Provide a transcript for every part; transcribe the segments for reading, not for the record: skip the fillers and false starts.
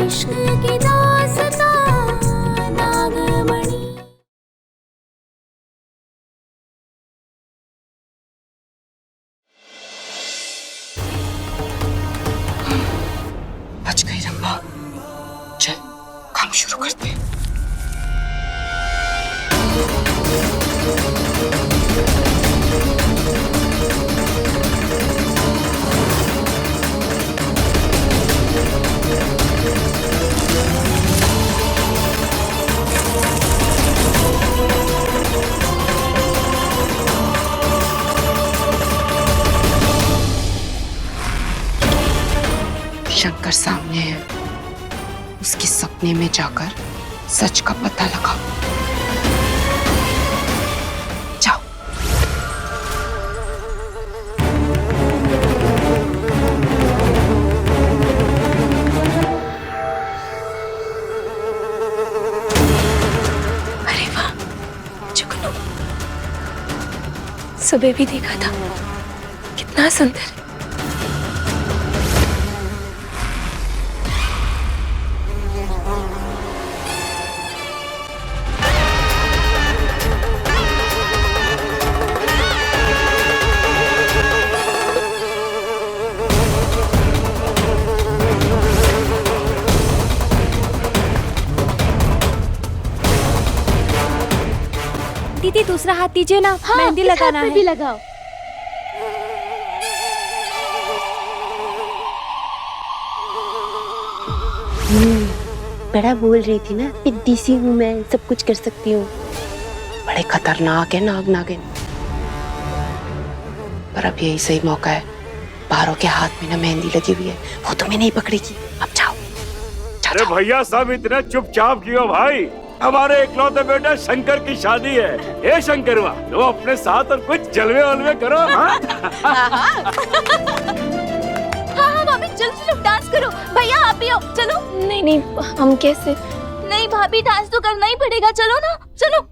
इश्क की दास्तां नागमणि। बच गई रंभा। चल काम शुरू करते हैं। शंकर सामने है, उसके सपने में जाकर सच का पता लगाओ। जाओ। अरे वाह, जुगनू, सुबह भी देखा था, कितना सुंदर। दीदी दूसरा हाथ दीजिए ना। हाँ, मेहंदी इस लगाना हाथ में है। भी लगाओ। बड़ा बोल रही थी ना, पिद्दी सी हूँ मैं, सब कुछ कर सकती हूँ। बड़े खतरनाक है नाग नागिन, पर अब यही सही मौका है। पारो के हाथ में ना मेहंदी लगी हुई है, वो तुम्हें नहीं पकड़ेगी। अब जाओ। अरे भैया सब इतना चुपचाप क्यों भाई? हमारे इकलौते बेटा शंकर की शादी है। ए शंकरवा, लो अपने साथ और कुछ जलवे वलवे करो। हाँ हाँ भाभी, चलो चलो डांस करो। भैया आप भी आओ, चलो। नहीं नहीं, हम कैसे? नहीं भाभी, डांस तो करना ही पड़ेगा, चलो ना, चलो।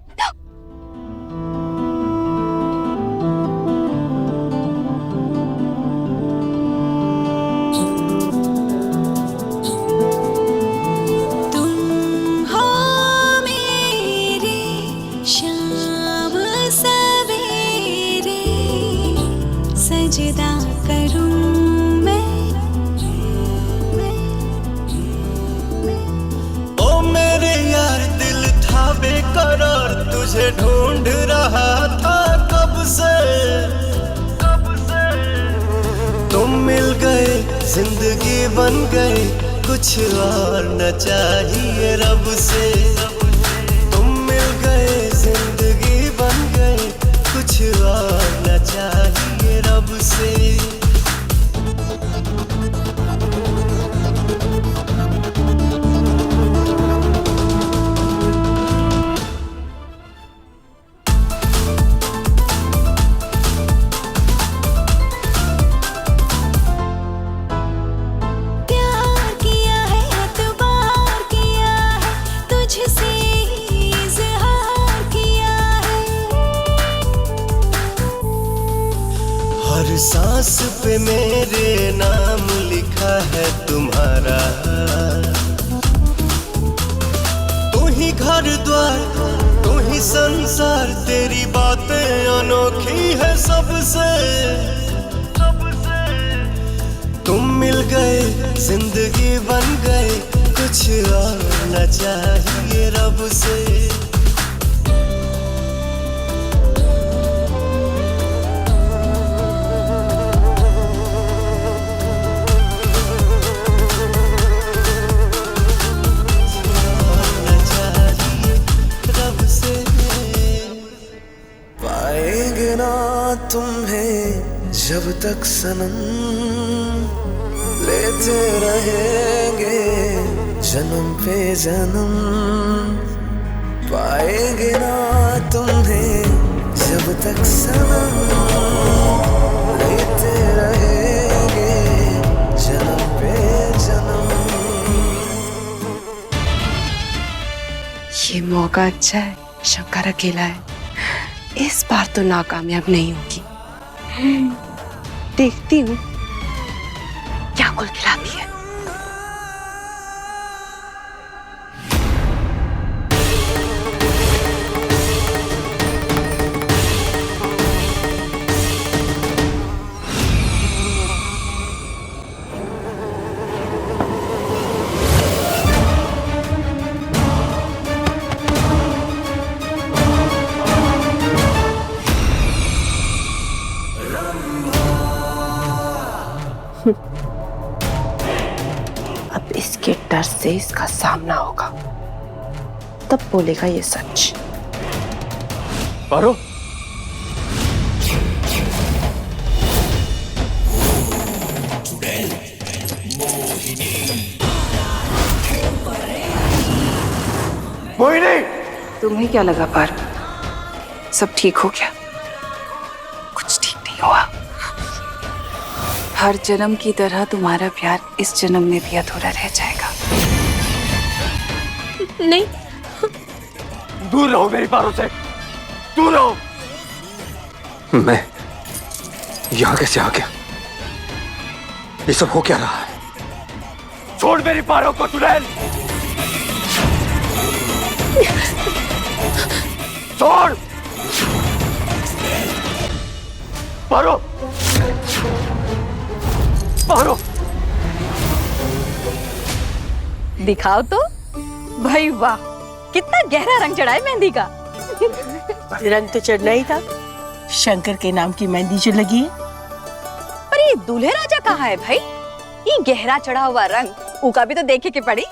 सजदा करूं मैं। ओ मेरे यार दिल था बेकरार, तुझे ढूंढ रहा था कब से। तुम मिल गए, जिंदगी बन गए, कुछ और न चाहिए रब से। तुम मिल गए, जिंदगी बन गए, कुछ और न चाहिए रब से। प्यार किया है, एतबार किया है, तुझसे इज़हार किया है। हर सांस पे मेरे नाम लिखा है तुम्हारा। तू ही घर द्वार, तू ही संसार, तेरी बातें अनोखी है सबसे। तुम मिल गए, जिंदगी बन गए, कुछ और न चाहिए रब से। पाएंगे ना तुम्हें जब तक सनम, लेते रहेंगे जन्म पे जन्म। पाएंगे ना तुम्हें जब तक सनम, लेते रहेंगे जन्म पे जन्म। ये मौका अच्छा है, शंकर अकेला है, इस बार तो नाकामयाब नहीं होगी। देखती हूँ क्या कुल खिलाती है। इसके डर से इसका सामना होगा, तब बोलेगा ये सच। पारो, मोहिनी, तुम्हें क्या लगा पारो? सब ठीक हो गया? कुछ ठीक नहीं हुआ। हर जन्म की तरह तुम्हारा प्यार इस जन्म में भी अधूरा रह जाएगा। नहीं, दूर रहो मेरी पारो से, दूर रहो। मैं यहां कैसे आ गया? ये सब हो क्या रहा है? छोड़ मेरी पारो को चुड़ैल, छोड़ पारो, पारो। दिखाओ तो भाई, वाह कितना गहरा रंग चढ़ा है मेहंदी का। रंग तो चढ़ना ही था, शंकर के नाम की मेहंदी जो लगी है। पर ये दूल्हे राजा कहाँ है भाई? ये गहरा चढ़ा हुआ रंग उका भी तो देखे के पड़ी।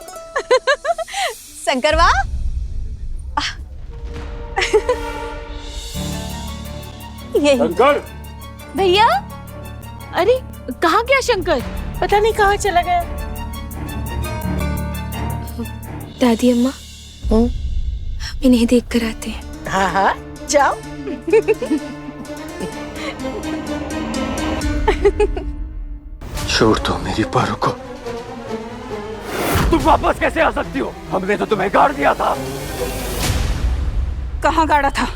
शंकर वाह, यही शंकर, भैया। अरे कहाँ गया शंकर? पता नहीं कहाँ चला गया। दादी अम्मा, हम इन्हें देख कर आते हैं। हाँ हाँ, जाओ। छोड़ दो मेरी पारो को। तुम वापस कैसे आ सकती हो? हमने तो तुम्हें गाड़ दिया था। कहाँ गाड़ा था?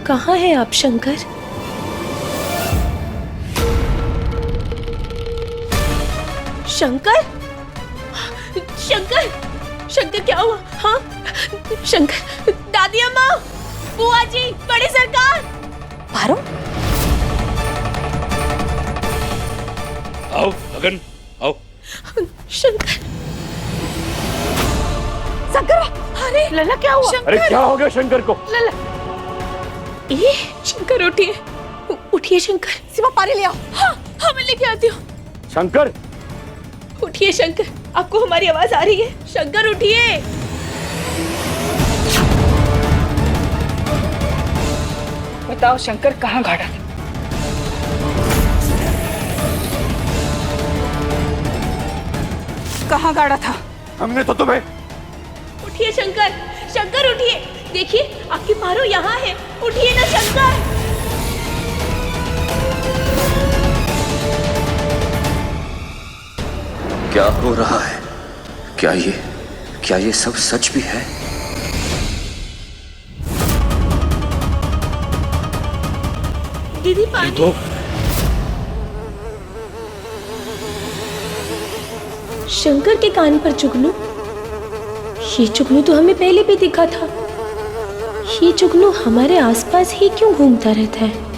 कहाँ है आप शंकर? शंकर, शंकर, शंकर क्या हुआ? हाँ शंकर, दादी अम्मा, बुआ जी, बड़ी सरकार। पारो, आओ लगन, आओ। शंकर, शंकर, अरे लला क्या हुआ? अरे क्या हो गया शंकर को? लला, ये शंकर उठिए, उठिए शंकर। सिवा पानी ले आओ। हाँ हाँ, मैं लेके आती हूँ। शंकर, उठिए शंकर, आपको हमारी आवाज आ रही है? शंकर उठिए। बताओ शंकर कहाँ गाड़ा था? कहाँ गाड़ा था? हमने तो तुम्हें। उठिए शंकर, शंकर उठिए, देखिए आपकी पारो यहाँ है, उठिए ना शंकर। क्या हो रहा है? क्या ये सब सच भी है? दीदी पानी। तो शंकर के कान पर जुगनू, ये जुगनू तो हमें पहले भी दिखा था। ये जुगनू हमारे आसपास ही क्यों घूमता रहता है?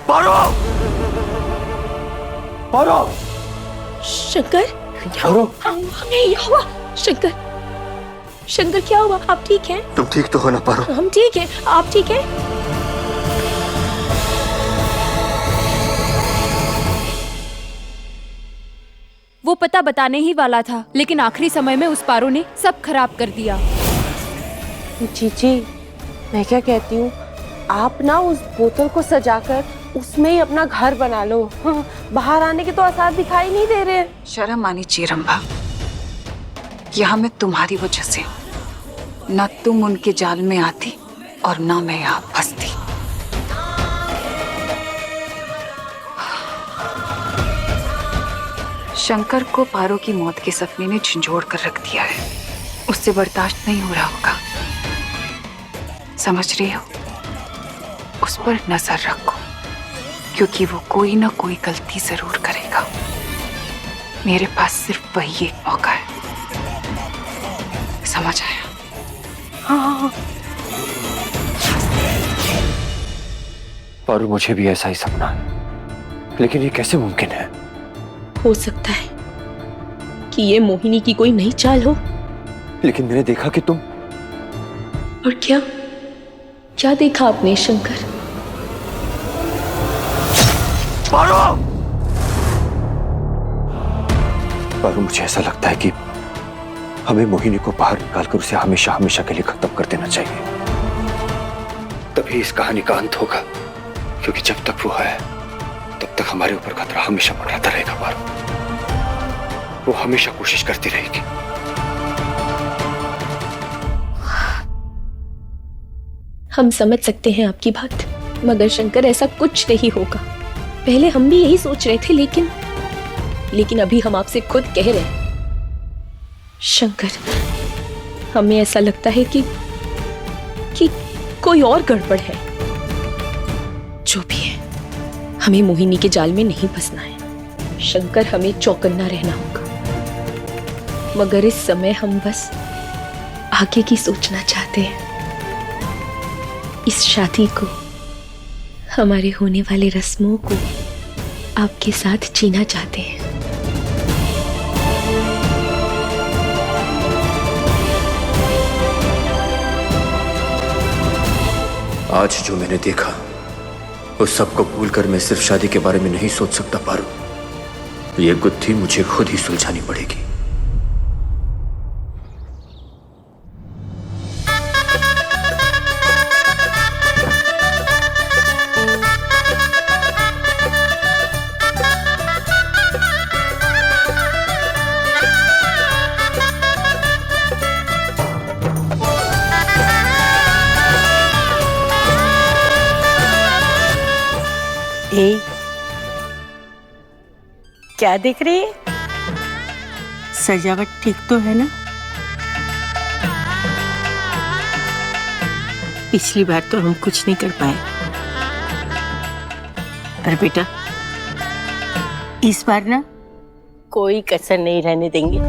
पारो, पारो, शंकर, पारो। हमें क्या हुआ? शंकर, शंकर क्या हुआ? आप ठीक हैं? तुम ठीक तो हो ना पारो? हम ठीक हैं, आप ठीक हैं? वो पता बताने ही वाला था, लेकिन आखिरी समय में उस पारो ने सब खराब कर दिया। जीजी, मैं क्या कहती हूँ, आप ना उस बोतल को सजाकर उसमें ही अपना घर बना लो। बाहर आने के तो आसार दिखाई नहीं दे रहे। शर्म आनी चाहिए रंभा, यहाँ मैं तुम्हारी वजह से, ना तुम उनके जाल में आती और ना मैं यहाँ फंसती। शंकर को पारो की मौत के सपने ने झंझोड़ कर रख दिया है। उससे बर्दाश्त नहीं हो रहा होगा, समझ रही हो? उस पर नजर रखो, क्योंकि वो कोई ना कोई गलती जरूर करेगा। मेरे पास सिर्फ वही एक मौका है। समझ आया? हाँ। और मुझे भी ऐसा ही सपना है, लेकिन ये कैसे मुमकिन है? हो सकता है कि ये मोहिनी की कोई नई चाल हो। लेकिन मैंने देखा कि तुम। और क्या क्या देखा आपने शंकर? पर मुझे ऐसा लगता है कि हमें मोहिनी को बाहर निकालकर उसे हमेशा हमेशा के लिए खत्म कर देना चाहिए। तभी इस कहानी का अंत होगा, क्योंकि जब तक वो है तब तक हमारे ऊपर खतरा हमेशा मंडराता रहेगा। पारो, वो हमेशा कोशिश करती रहेगी। हम समझ सकते हैं आपकी बात, मगर शंकर ऐसा कुछ नहीं होगा। पहले हम भी यही सोच रहे थे, लेकिन अभी हम आपसे खुद कह रहे हैं शंकर, हमें ऐसा लगता है कि कोई और गड़बड़ है। जो भी है, हमें मोहिनी के जाल में नहीं फंसना है शंकर, हमें चौकन्ना रहना होगा। मगर इस समय हम बस आगे की सोचना चाहते हैं। इस शादी को, हमारे होने वाले रस्मों को आपके साथ जीना चाहते हैं। आज जो मैंने देखा उस सब को भूलकर मैं सिर्फ शादी के बारे में नहीं सोच सकता पारो। ये गुत्थी मुझे खुद ही सुलझानी पड़ेगी। ए, क्या देख रही है? सजावट ठीक तो है ना? पिछली बार तो हम कुछ नहीं कर पाए, पर बेटा इस बार ना कोई कसर नहीं रहने देंगे।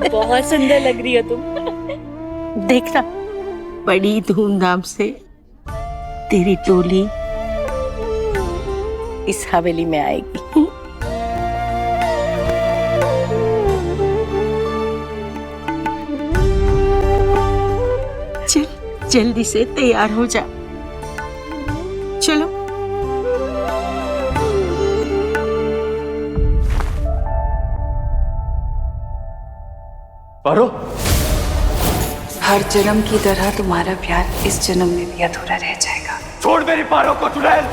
बहुत सुंदर लग रही हो तुम। देखना, बड़ी धूमधाम से तेरी टोली इस हवेली में आएगी। चल जल्दी से तैयार हो जा। चलो। पारो, हर जन्म की तरह तुम्हारा प्यार इस जन्म में भी अधूरा रह जाएगा। छोड़ मेरी पारो को चुड़ैल।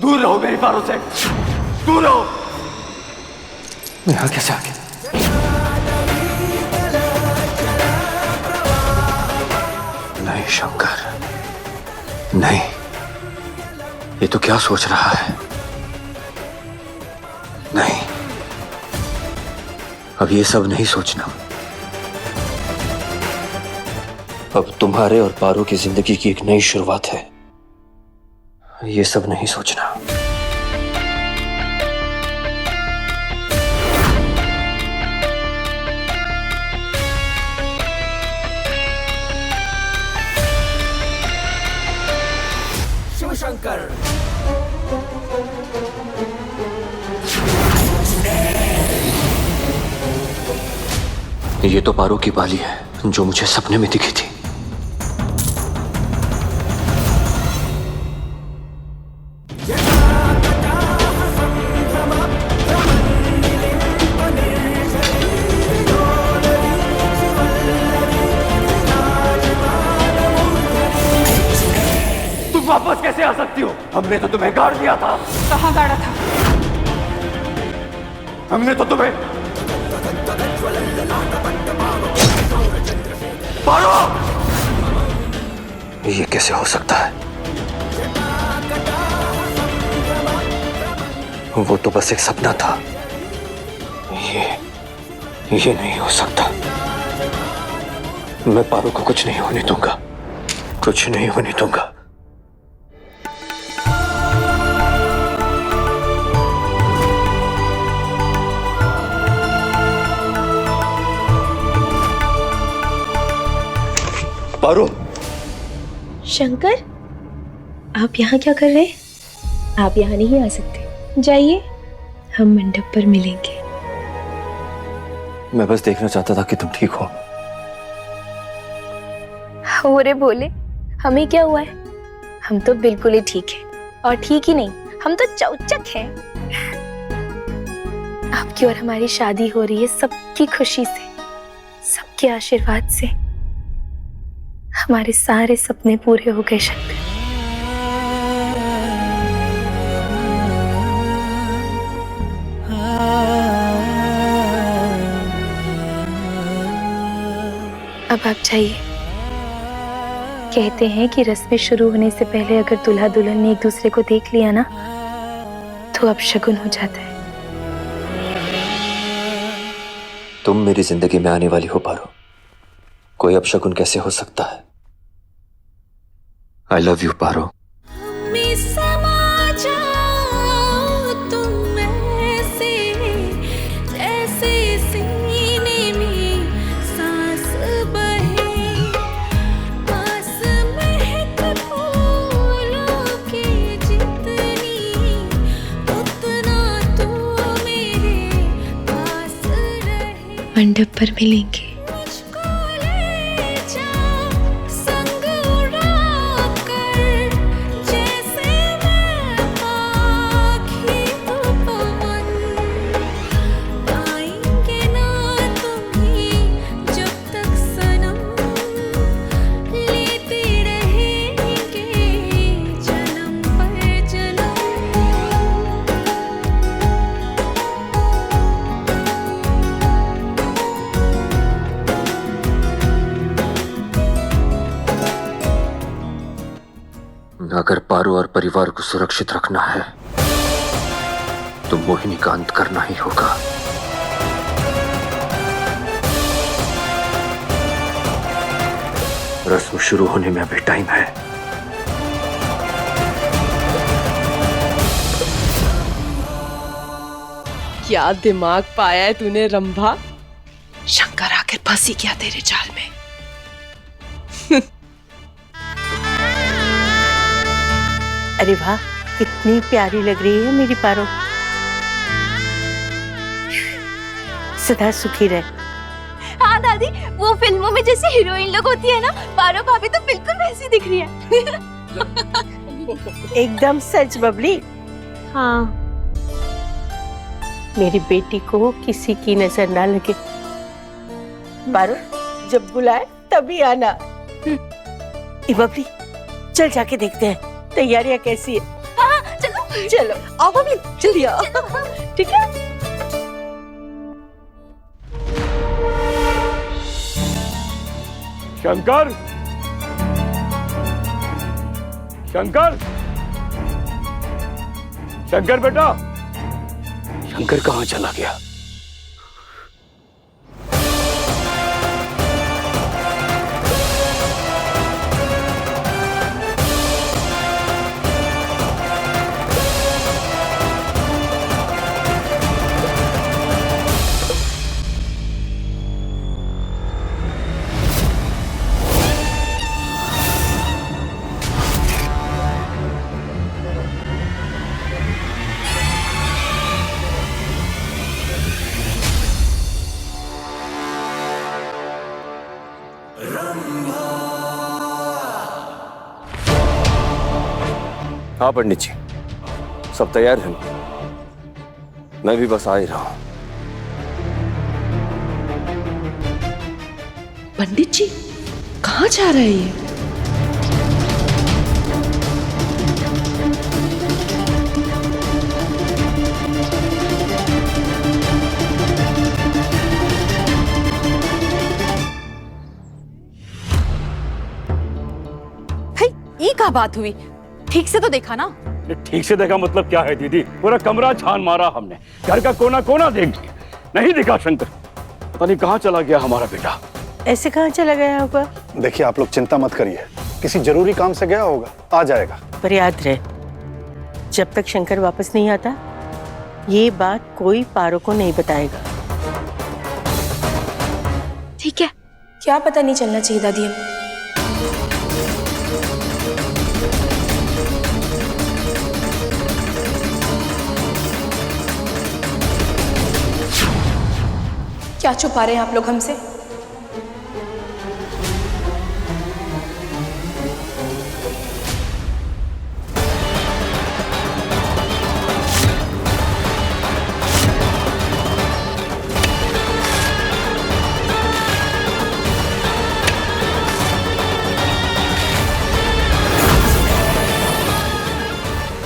दूर रहो मेरी पारो से, दूर रहो। मैं यहाँ कैसे आ गया? नहीं शंकर, नहीं। ये तो क्या सोच रहा है? नहीं, अब ये सब नहीं सोचना। अब तुम्हारे और पारो की जिंदगी की एक नई शुरुआत है। ये सब नहीं सोचना। शिव शंकर। ये तो पारो की बाली है जो मुझे सपने में दिखी थी। वापस कैसे आ सकती हो? हमने तो तुम्हें गाड़ दिया था। कहाँ गाड़ा था? हमने तो तुम्हें। पारो! ये कैसे हो सकता है? वो तो बस एक सपना था। ये नहीं हो सकता। मैं पारो को कुछ नहीं होने दूंगा, कुछ नहीं होने दूंगा। पारो। शंकर, आप यहाँ क्या कर रहे हैं? आप यहाँ नहीं आ सकते, जाइए, हम मंडप पर मिलेंगे। मैं बस देखना चाहता था कि तुम ठीक हो। अरे बोले, हमें क्या हुआ है? हम तो बिल्कुल ही ठीक है, और ठीक ही नहीं, हम तो चौचक हैं। आपकी और हमारी शादी हो रही है सबकी खुशी से, सबके आशीर्वाद से। हमारे सारे सपने पूरे हो गए शंकर। अब आप जाइए। कहते हैं कि रस्में शुरू होने से पहले अगर दूल्हा दुल्हन ने एक दूसरे को देख लिया ना, तो अब शगुन हो जाता है। तुम मेरी जिंदगी में आने वाली हो पारो, कोई अपशकुन कैसे हो सकता है? आई लव यू पारो। मंडप पर मिलेंगे। अगर पारो और परिवार को सुरक्षित रखना है तो मोहिनी का अंत करना ही होगा। रस्म शुरू होने में अभी टाइम है। क्या दिमाग पाया है तूने रंभा? शंकर आखिर फंसी क्या तेरे जाल में? अरे वाह, कितनी प्यारी लग रही है मेरी पारो। सदा सुखी रहे। हाँ दादी, वो फिल्मों में जैसे हीरोइन लोग होती है ना, पारो भाभी तो बिल्कुल वैसी दिख रही है। एकदम सच बबली। हाँ, मेरी बेटी को किसी की नजर ना लगे। पारो, जब बुलाए तभी आना। ए बबली, चल जाके देखते हैं तैयारियां कैसी है। हाँ, चलो चलो आओ बबली, जल्दी आओ। ठीक है। शंकर, शंकर, शंकर बेटा। शंकर कहाँ चला गया? हाँ पंडित जी, सब तैयार है। मैं भी बस आ ही रहा हूं। पंडित जी कहाँ जा रहे हैं ये? ये क्या बात हुई? ठीक से तो देखा ना? ये ठीक से देखा मतलब क्या है दीदी? पूरा कमरा छान मारा हमने, घर का कोना कोना देख लिया, नहीं दिखा शंकर। पता नहीं कहाँ चला गया हमारा बेटा। ऐसे कहाँ चला गया होगा? देखिए आप लोग चिंता मत करिए, किसी जरूरी काम से गया होगा, आ जाएगा। पर याद रहे, जब तक शंकर वापस नहीं आता ये बात कोई पारो को नहीं बताएगा। ठीक है, क्या पता नहीं चलना चाहिए दादी हमें। क्या छुपा रहे हैं आप लोग हमसे?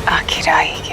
आखिर आएगी।